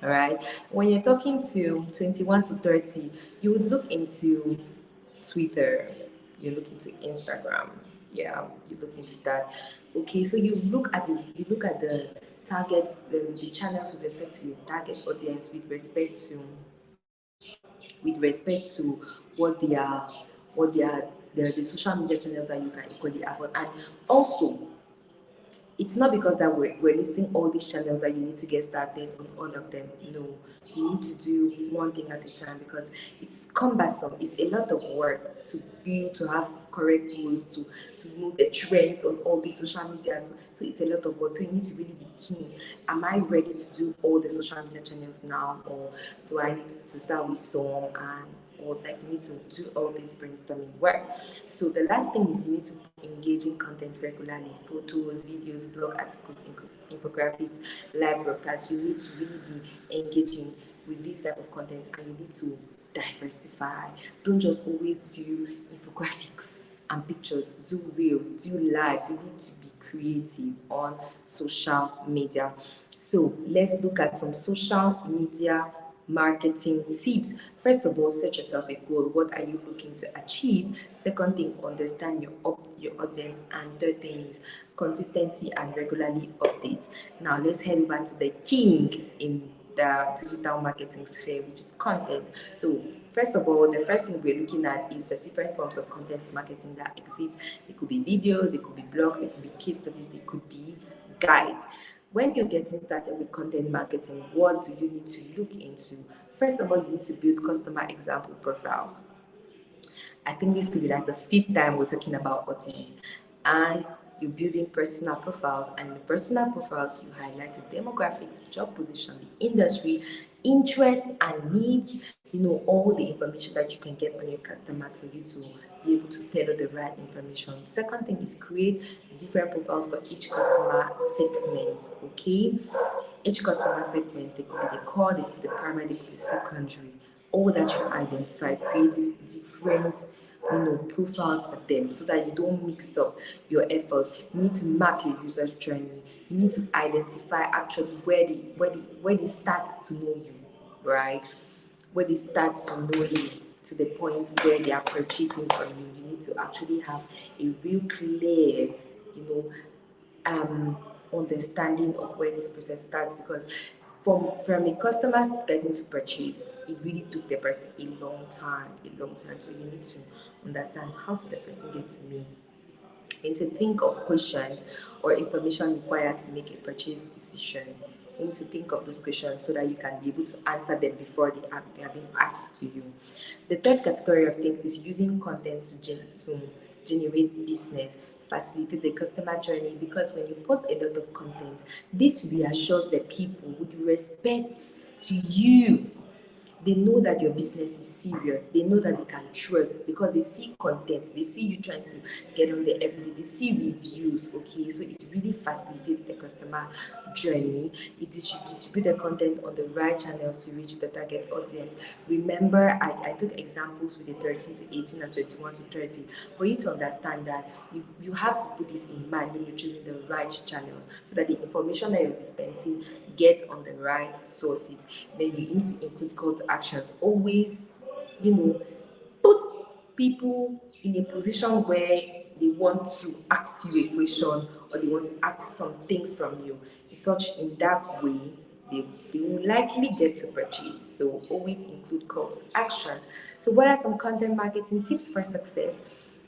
All right. When you're talking to 21 to 30, you would look into Twitter, you look into Instagram. Yeah, you look into that. Okay, so you look at the targets, the channels with respect to your target audience with respect to what they are what they are the social media channels that you can equally afford. And also, it's not because that we're listing all these channels that you need to get started on all of them. No, you need to do one thing at a time because it's cumbersome. It's a lot of work to build, to have correct rules, to know the trends on all these social media. So it's a lot of work. So you need to really be keen. Am I ready to do all the social media channels now, or do I need to start with some and or like you need to do all this brainstorming work? So the last thing is you need to engaging content regularly, photos, videos, blog articles, infographics, live broadcasts. You need to really be engaging with this type of content, and you need to diversify. Don't just always do infographics and pictures. Do reels, do lives. You need to be creative on social media. So let's look at some social media marketing tips. First of all, set yourself a goal. What are you looking to achieve? Second thing, understand your audience. And third thing is consistency and regularly updates. Now let's head over to the king in the digital marketing sphere, which is content. So first of all, the first thing we're looking at is the different forms of content marketing that exist. It could be videos, it could be blogs, it could be case studies, it could be guides. When you're getting started with content marketing, what do you need to look into? First of all, you need to build customer example profiles. I think this could be like the fifth time we're talking about audience. And you're building personal profiles, and in the personal profiles, you highlight the demographics, job position, the industry, interests, and needs. You know, all the information that you can get on your customers for you to be able to tailor the right information. Second thing is create different profiles for each customer segment. Okay, each customer segment, they could be the core, they could be the primary, they could be secondary. All that you've identified, create different profiles for them so that you don't mix up your efforts. You need to map your user's journey. You need to identify actually where they start to know you, right? Where they start to know you to the point where they are purchasing from you. You need to actually have a real clear, you know, understanding of where this process starts, because from a customer getting to purchase, it really took the person a long time. So you need to understand how did the person get to me, and to think of questions or information required to make a purchase decision. You need to think of those questions so that you can be able to answer them before they are being asked to you. The third category of things is using content to generate business, facilitate the customer journey, because when you post a lot of content, this reassures the people with respect to you. They know that your business is serious. They know that they can trust because they see content. They see you trying to get on there every day. They see reviews. Okay, so it really facilitates the customer journey. Distribute the content on the right channels to reach the target audience. Remember, I took examples with the 13 to 18 and 21 to 30 for you to understand that you have to put this in mind when you're choosing the right channels so that the information that you're dispensing gets on the right sources. Then you need to include call to actions. Always, put people in a position where they want to ask you a question or they want to ask something from you. Such in that way, they will likely get to purchase. So always include call to actions. So what are some content marketing tips for success?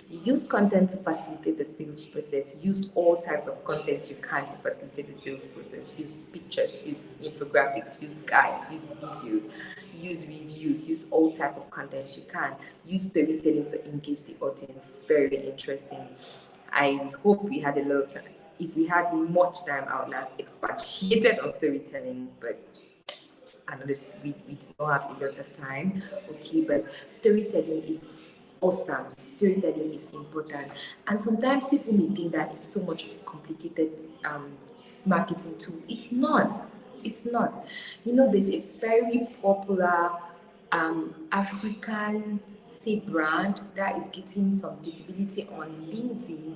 Use content to facilitate the sales process. Use all types of content you can to facilitate the sales process. Use pictures, use infographics, use guides, use videos, use reviews, use all type of content you can. Use storytelling to engage the audience. Very interesting. I hope we had a lot of time. If we had much time, I would have expatiated on storytelling, but another we do not have a lot of time. Okay, but storytelling is awesome. Storytelling is important, and sometimes people may think that it's so much of a complicated marketing tool. It's not. It's not. You know, there's a very popular African say brand that is getting some visibility on LinkedIn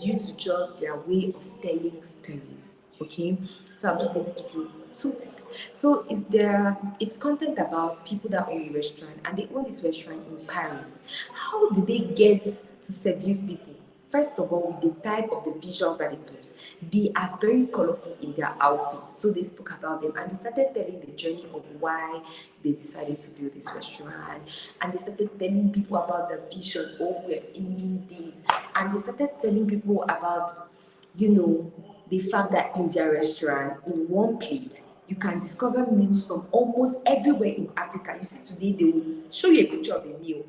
due to just their way of telling stories. Okay, so I'm just going to give you two tips. So it's content about people that own a restaurant and they own this restaurant in Paris. How did they get to seduce people? First of all, with the type of the visuals that they put, they are very colorful in their outfits. So they spoke about them and they started telling the journey of why they decided to build this restaurant. And they started telling people about the vision, oh, we're aiming this. And they started telling people about, you know, the fact that in their restaurant, in one plate, you can discover meals from almost everywhere in Africa. You see, today they will show you a picture of a meal,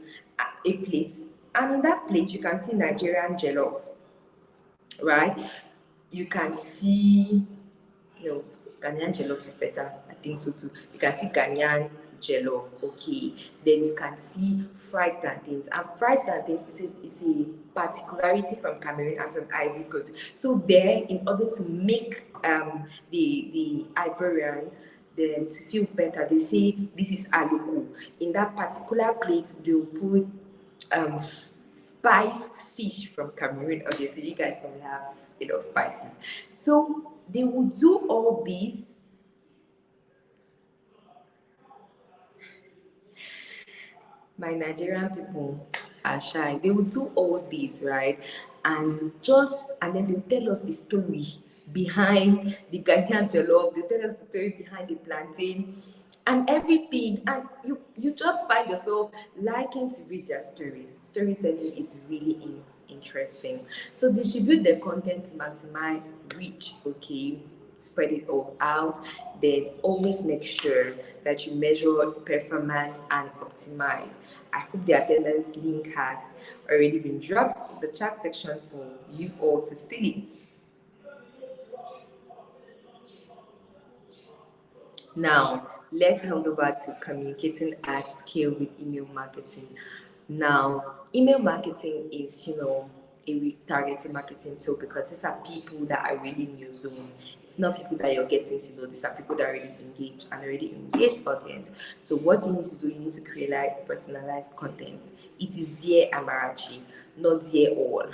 a plate, and in that plate you can see Nigerian jollof, right? You can see, no, Ghanaian jollof is better. I think so too. You can see Ghanaian jollof, okay. Then you can see fried plantains. And fried plantains is a particularity from Cameroon and from Ivory Coast. So there, in order to make the Ivorians them to feel better, they say this is aloko. In that particular plate, they'll put spiced fish from Cameroon. Obviously, you guys know we have enough spices. So they will do all this. My Nigerian people are shy. They will do all this, right? And then they'll tell us the story behind the Ghanaian jollof. They'll tell us the story behind the plantain and everything. And you just find yourself liking to read their stories. Storytelling is really interesting. So distribute the content to maximize reach, okay? Spread it all out. Then always make sure that you measure performance and optimize. I hope the attendance link has already been dropped in the chat section for you all to fill it. Now, let's hand over to communicating at scale with email marketing. Now, email marketing is, a retargeting marketing tool because these are people that are really in your zone. It's not people that you're getting to know. These are people that are really engaged and already engaged audience. So what you need to do, you need to create like personalized content. It is Dear Amarachi, not Dear All.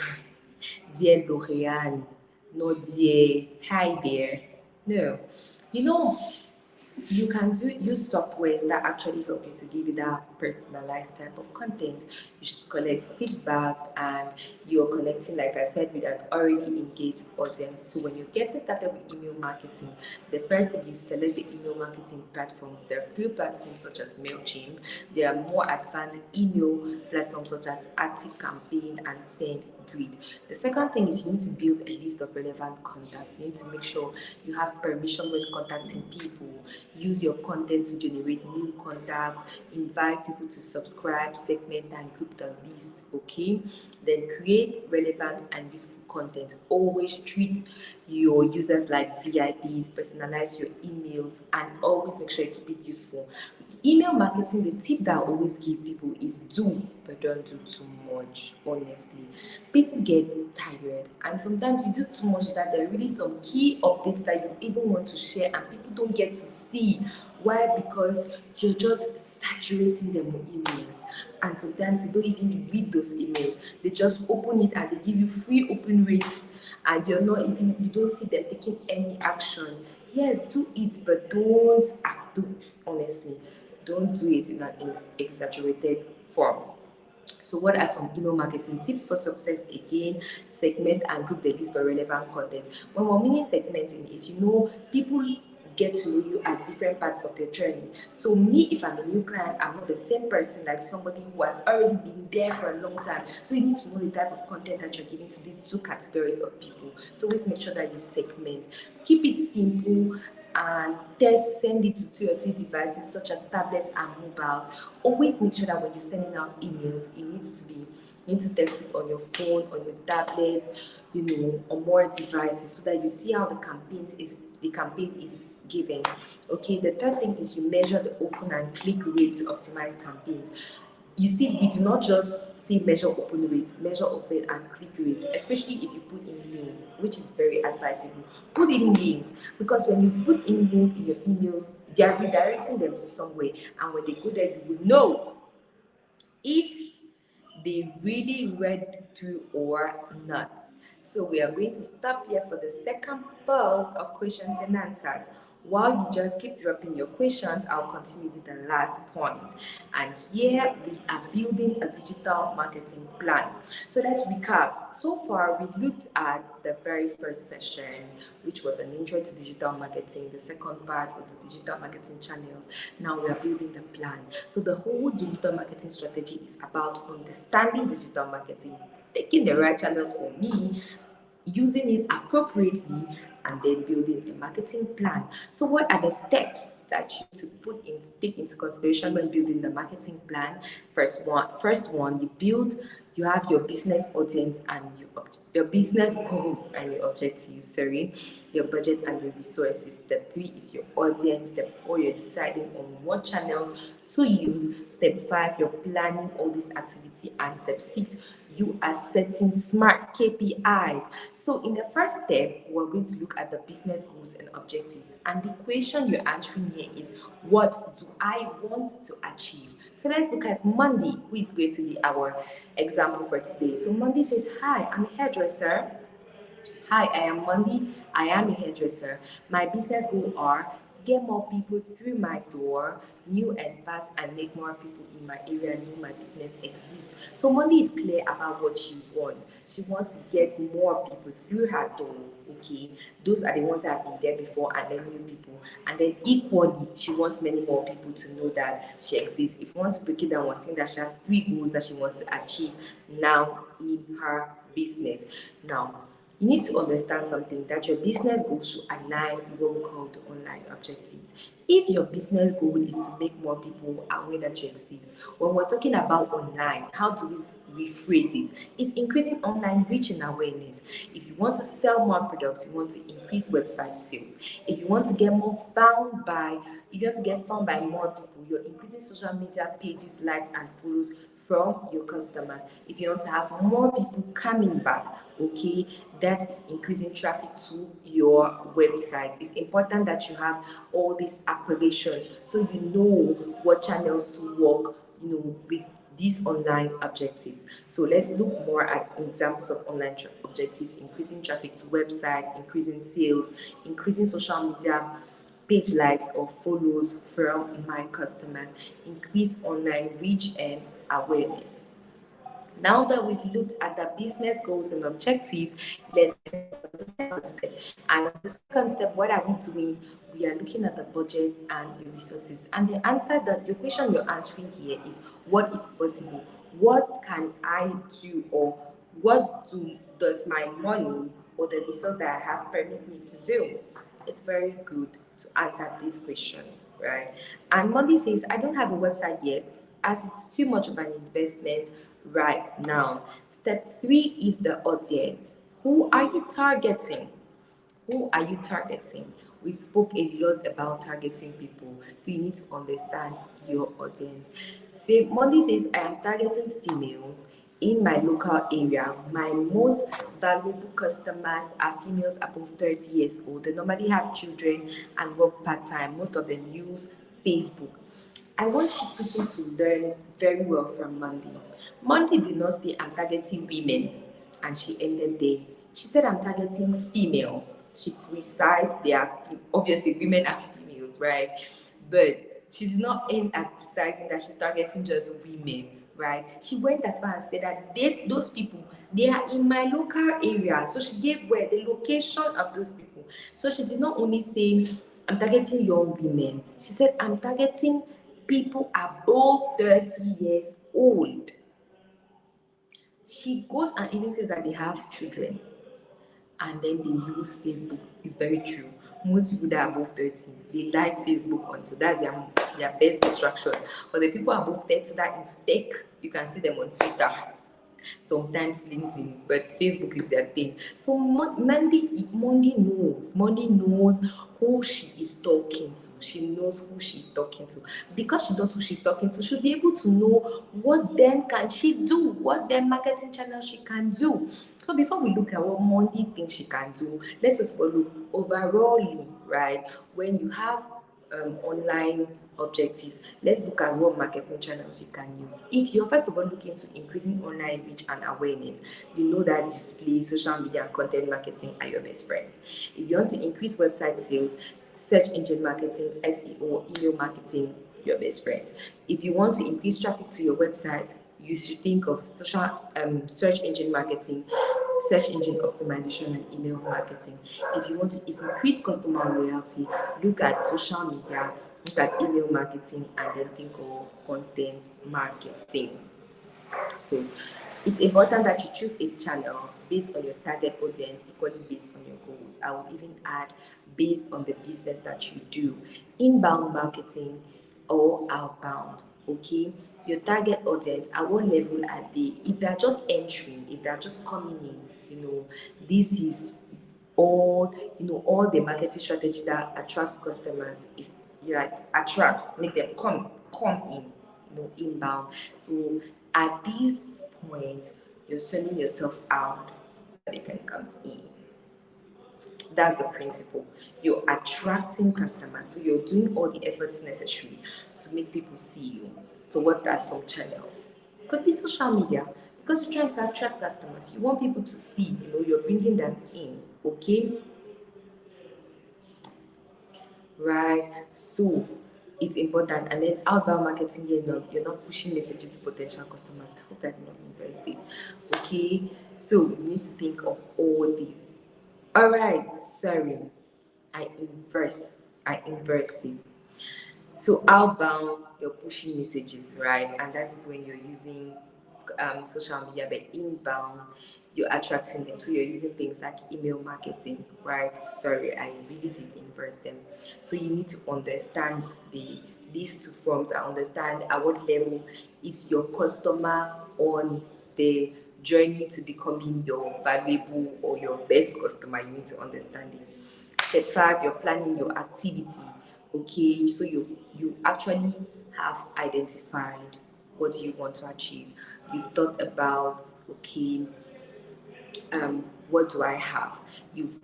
Dear L'Oreal, not Dear Hi There. No. You know, you can use softwares that actually help you to give you that personalized type of content. You should collect feedback and you're connecting, like I said, with an already engaged audience. So when you're getting started with email marketing, the first thing you select the email marketing platforms. There are few platforms such as MailChimp. There are more advanced email platforms such as ActiveCampaign and SendGrid. The second thing is you need to build a list of relevant contacts. You need to make sure you have permission when contacting people. Use your content to generate new contacts, invite people to subscribe, segment and group the list, okay? Then create relevant and useful content. Always treat your users like VIPs, personalize your emails, and always make sure you keep it useful. With email marketing, the tip that I always give people is do, but don't do too much, honestly. People get tired, and sometimes you do too much that there are really some key updates that you even want to share, and people don't get to see. Why? Because you're just saturating them with emails, and sometimes they don't even read those emails. They just open it and they give you free open rates, and you don't see them taking any action. Yes, do it, but don't act. Honestly, don't do it in an exaggerated form. So what are some email marketing tips for success? Again, segment and group the list for relevant content. When we're meaning segmenting is, people get to know you at different parts of their journey. So me, if I'm a new client, I'm not the same person like somebody who has already been there for a long time. So you need to know the type of content that you're giving to these two categories of people. So always make sure that you segment. Keep it simple and send it to 2 or 3 devices such as tablets and mobiles. Always make sure that when you're sending out emails, you need to test it on your phone, on your tablet, on more devices, so that you see how the campaign is giving. Okay, the third thing is you measure the open and click rate to optimize campaigns. You see, we do not just say measure open rates, measure open and click rates, especially if you put in links, which is very advisable. Put in links, because when you put in links in your emails, they are redirecting them to somewhere, and when they go there, you will know if they really read through or not. So we are going to stop here for the second pause of questions and answers. While you just keep dropping your questions, I'll continue with the last point. And here we are building a digital marketing plan. So let's recap. So far, we looked at the very first session, which was an intro to digital marketing. The second part was the digital marketing channels. Now we are building the plan. So the whole digital marketing strategy is about understanding digital marketing, taking the right channels for me, using it appropriately, and then building a marketing plan. So what are the steps that you need to take into consideration when building the marketing plan? First one, you have your business audience and your business goals and your objectives, your budget and your resources. Step 3 is your audience. Step 4, you're deciding on what channels to use. Step 5, you're planning all this activity. And step 6, you are setting smart KPIs. So in the first step, we're going to look at the business goals and objectives. And the question you're answering here is, what do I want to achieve? So let's look at Monday, who is going to be our example for today. So Monday says, hi, I'm a hairdresser. Hi, I am Monday. I am a hairdresser. My business goals are to get more people through my door, new and past, and make more people in my area know my business exists. So Monday is clear about what she wants. She wants to get more people through her door. Okay, those are the ones that have been there before, and then new people. And then equally, she wants many more people to know that she exists. If you want to break it down, we're saying that she has 3 goals that she wants to achieve now in her business. Now, you need to understand something, that your business goals should align with what we call the online objectives. If your business goal is to make more people aware that you exist, when we're talking about online, how do we rephrase it? It's increasing online reach and awareness. If you want to sell more products, you want to increase website sales. If you want to get found by more people, you're increasing social media pages, likes, and follows from your customers. If you want to have more people coming back, okay, that is increasing traffic to your website. It's important that you have all these appellations so you know what channels to work, with these online objectives. So let's look more at examples of online objectives: increasing traffic to websites, increasing sales, increasing social media page likes or follows from my customers, increase online reach and awareness. Now that we've looked at the business goals and objectives, let's head for the second step. And the second step, what are we doing? We are looking at the budget and the resources. And the answer that your question you're answering here is, what is possible? What can I do, or does my money or the resource that I have permit me to do? It's very good to answer this question, right? And Monday says, I don't have a website yet, as it's too much of an investment right now. Step 3 is the audience. Who are you targeting? Who are you targeting? We spoke a lot about targeting people, so you need to understand your audience. Say Monday says, I am targeting females in my local area. My most valuable customers are females above 30 years old. They normally have children and work part-time. Most of them use Facebook. I want you people to learn very well from Monday. Monday did not say I'm targeting women, and she ended there. She said I'm targeting females. She precised obviously women are females, right? But she did not end at precising that she's targeting just women, right? She went as far as said that those people, they are in my local area. So she gave where the location of those people. So she did not only say, I'm targeting young women. She said, I'm targeting people above 30 years old. She goes and even says that they have children and then they use Facebook. It's very true. Most people that are above 30, they like Facebook until that's their best distraction. For the people above 30 that are into tech, you can see them on Twitter, sometimes LinkedIn, but Facebook is their thing. So Monday knows who she is talking to. She knows who she is talking to. Because she knows who she's talking to, she'll be able to know what then can she do, what then marketing channel she can do. So before we look at what Monday thinks she can do, let's first of all look overall, right? When you have online objectives, let's look at what marketing channels you can use. If you're first of all looking to increasing online reach and awareness, you know that display, social media, and content marketing are your best friends. If you want to increase website sales, search engine marketing, SEO, email marketing, your best friends. If you want to increase traffic to your website, you should think of social search engine marketing, search engine optimization, and email marketing. If you want to increase customer loyalty, look at social media, look at email marketing, and then think of content marketing. So it's important that you choose a channel based on your target audience, equally based on your goals. I would even add based on the business that you do, inbound marketing or outbound. Okay, your target audience, at what level are they? If they're just entering, if they're just coming in, this is all the marketing strategy that attracts customers. If you like attract, make them come in, inbound. So at this point, you're sending yourself out so that they can come in. That's the principle. You're attracting customers, so you're doing all the efforts necessary to make people see you. So what are some channels? Could be social media, because you're trying to attract customers. You want people to see, you're bringing them in. Okay, right? So it's important. And then outbound marketing, you're not pushing messages to potential customers. I hope that you're not inverse this. Okay, so you need to think of all these. All right, sorry, I inversed. I inversed it. So outbound, you're pushing messages, right? And that is when you're using social media. But inbound, you're attracting them. So you're using things like email marketing, right? Sorry, I really did inverse them. So you need to understand these two forms and understand at what level is your customer on the journey to becoming your valuable or your best customer. You need to understand it. Step 5, you're planning your activity. Okay, so you actually have identified what you want to achieve. You've thought about, okay, what do I have? You've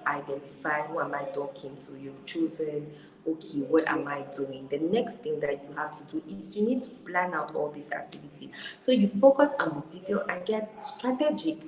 identified who am I talking to. You've chosen, okay, what am I doing? The next thing that you have to do is you need to plan out all this activity. So you focus on the detail and get strategic.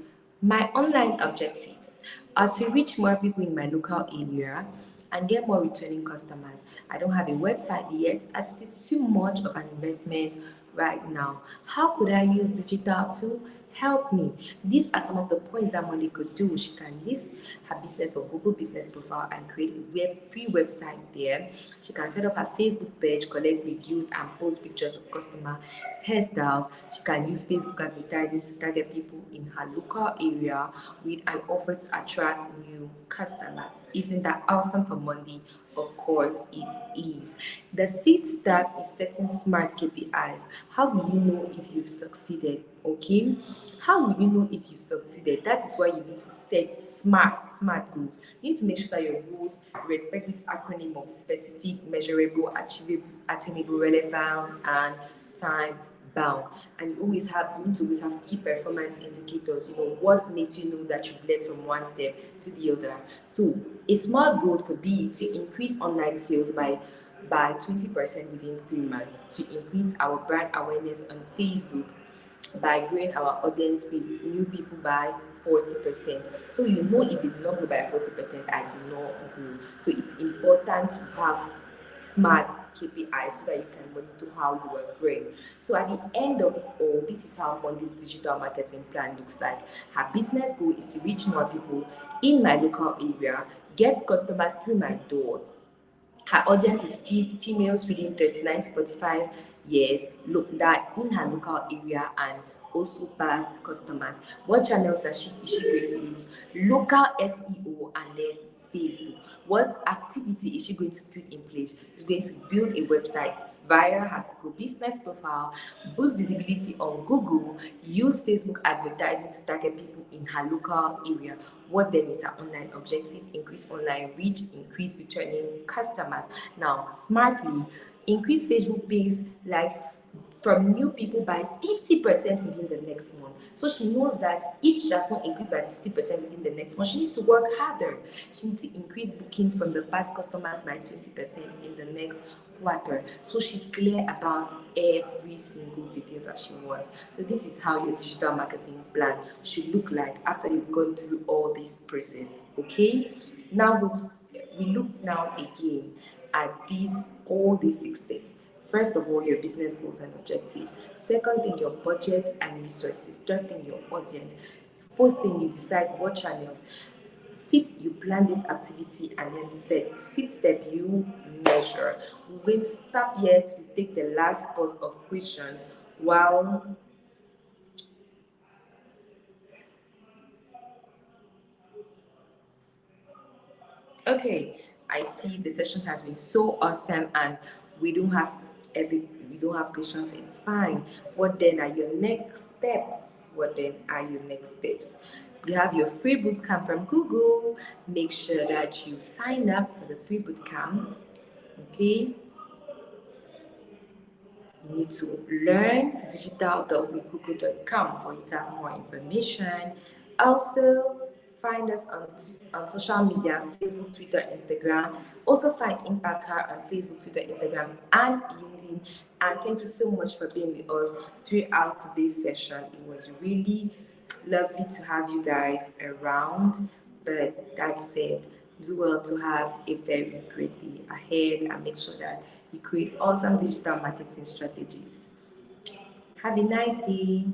My online objectives are to reach more people in my local area and get more returning customers. I don't have a website yet, as it is too much of an investment right now. How could I use digital to help me? These are some of the points that Molly could do. She can list her business or Google business profile and create a free website there. She can set up her Facebook page, collect reviews, and post pictures of customer hairstyles. She can use Facebook advertising to target people in her local area with an offer to attract new customers. Isn't that awesome for Monday? Of course it is. The sixth step is setting smart KPIs. How will you know if you've succeeded? Okay, how will you know if you've succeeded? That is why you need to set smart goals. You need to make sure that your goals respect this acronym of specific, measurable, achievable, attainable, relevant, and time bound. And you need to always have key performance indicators. What makes you know that you've led from one step to the other. So a smart goal could be to increase online sales by 20% within 3 months, to increase our brand awareness on Facebook by growing our audience with new people by 40%. So if it did not grow by 40%, I did not grow. So it's important to have smart KPIs so that you can monitor how you are growing. So at the end of it all, this is how Monday's digital marketing plan looks like. Her business goal is to reach more people in my local area, get customers through my door. Her audience is females within 39 to 45 years, look that in her local area, and also past customers. What channels is she going to use? Local SEO and then Facebook. What activity is she going to put in place? She's going to build a website via her Google business profile, boost visibility on Google, use Facebook advertising to target people in her local area. What then is her online objective? Increase online reach, increase returning customers. Now, smartly, increase Facebook page likes from new people by 50% within the next month. So she knows that if she has not increased by 50% within the next month, she needs to work harder. She needs to increase bookings from the past customers by 20% in the next quarter. So she's clear about every single detail that she wants. So this is how your digital marketing plan should look like after you've gone through all this process. Okay? Now we look now again at all these 6 steps. First of all, your business goals and objectives. Second thing, your budget and resources. Third thing, your audience. Fourth thing, you decide what channels. Fifth, you plan this activity and then set. Sixth step, you measure. We're going to stop here to take the last pause of questions while okay, I see the session has been so awesome and we don't have we don't have questions. It's fine. What then are your next steps? What then are your next steps? You have your free bootcamp from Google. Make sure that you sign up for the free bootcamp. Okay, you need to learn digital.withgoogle.com for you to have more information. Also, find us on social media, Facebook, Twitter, Instagram. Also find Impact Her on Facebook, Twitter, Instagram, and LinkedIn. And thank you so much for being with us throughout today's session. It was really lovely to have you guys around. But that said, do well to have a very great day ahead and make sure that you create awesome digital marketing strategies. Have a nice day.